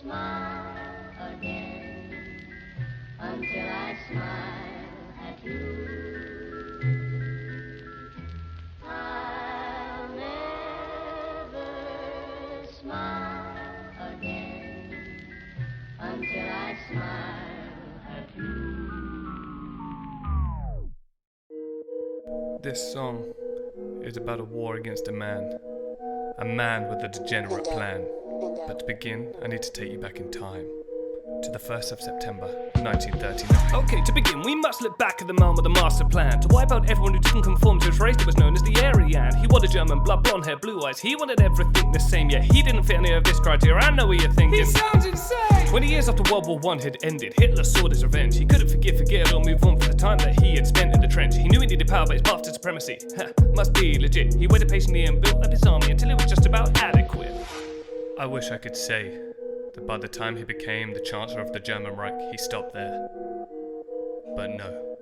smile again, until I smile at you. I'll never smile again, until I smile at you. This song is about a war against a man with a degenerate plan. But to begin, I need to take you back in time, to the 1st of September, 1939. Okay, to begin, we must look back at the man with a master plan to wipe out everyone who didn't conform to his race that was known as the Aryan. He was a German, blood, blonde hair, blue eyes. He wanted everything the same, yet he didn't fit any of this criteria. I know what you're thinking. He sounds insane! 20 years after World War I had ended, Hitler sought his revenge. He couldn't forget, or move on for the time that he had spent in the trench. He knew he needed power, but his path to supremacy must be legit. He waited patiently and built up his army until it was just about adequate. I wish I could say that by the time he became the Chancellor of the German Reich, he stopped there. But no.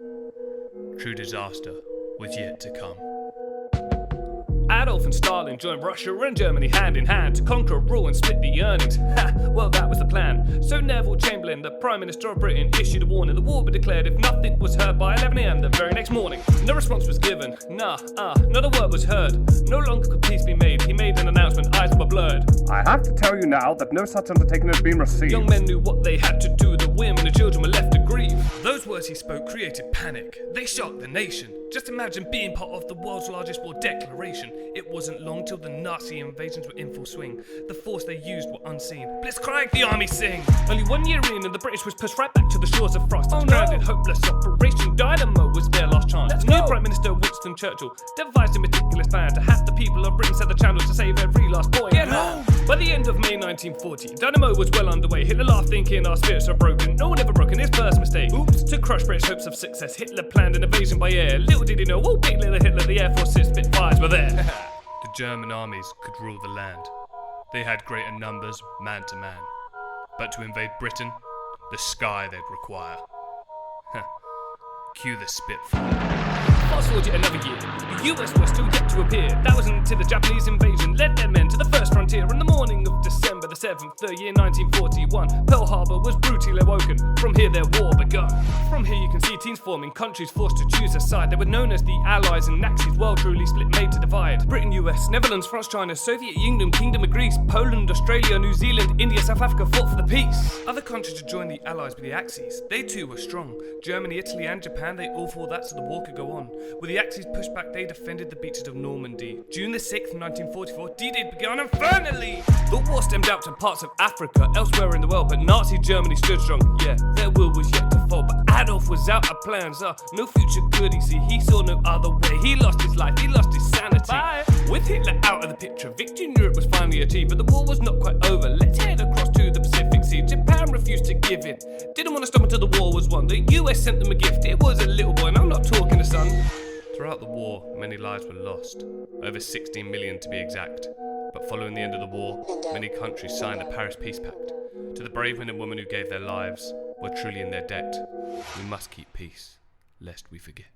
True disaster was yet to come. Adolf and Stalin joined Russia and Germany hand in hand to conquer, rule and split the earnings. Well, that was the plan. So Neville Chamberlain, the Prime Minister of Britain, issued a warning. The war would be declared if nothing was heard by 11 a.m. the very next morning. No response was given. Not a word was heard. No longer could peace be made. He made an announcement, eyes were blurred. I have to tell you now that no such undertaking has been received. Young men knew what they had to do. The women and children were left to grieve. Those words he spoke created panic. They shocked the nation. Just imagine being part of the world's largest war declaration. It wasn't long till the Nazi invasions were in full swing. The force they used were unseen. Blitzkrieg, the army sing. Only 1 year in and the British was pushed right back to the shores of France. Stranded, hopeless operation Dynamo was their last chance. New Prime Minister Winston Churchill devised a meticulous plan to have the people of Britain set the channels to save every last boy. Get home! By the end of May 1940, Dynamo was well underway. Hitler laughed thinking our spirits are broken. No one ever broken his first mistake. Oops, to crush British hopes of success, Hitler planned an invasion by air. Little did he know, oh big little Hitler, the Air Force's Spitfires were there. The German armies could rule the land. They had greater numbers, man to man. But to invade Britain, the sky they'd require. Cue the Spitfire. Fast forward yet another year, the US was still yet to appear. That was until the Japanese invasion led their men to the first frontier. In the morning of December the 7th, the year 1941, Pearl Harbor was brutally awoken. From here their war begun. From here you can see teams forming, countries forced to choose a side. They were known as the Allies and Axis, world truly split, made to divide. Britain, US, Netherlands, France, China, Soviet Union, Kingdom of Greece, Poland, Australia, New Zealand, India, South Africa fought for the peace. Other countries had joined the Allies with the Axis. They too were strong. Germany, Italy and Japan, they all fought that so the war could go on. With the Axis pushed back, they defended the beaches of Normandy. June the 6th, 1944, D-Day began infernally. The war stemmed out to parts of Africa, elsewhere in the world, but Nazi Germany stood strong. Yeah, their will was yet to fall, but Adolf was out of plans. No future could he see, he saw no other way. He lost his life, he lost his sanity. Bye. With Hitler out of the picture, victory in Europe was finally achieved, but the war was not quite over. Let's head across to the Pacific Sea. Japan refused to give in, didn't want to stop until the war was won. The US sent them a gift, it was a little boy, and I'm not talking a son. Throughout the war, many lives were lost, over 16 million to be exact. But following the end of the war, many countries signed the Paris Peace Pact. To the brave men and women who gave their lives, we're truly in their debt. We must keep peace, lest we forget.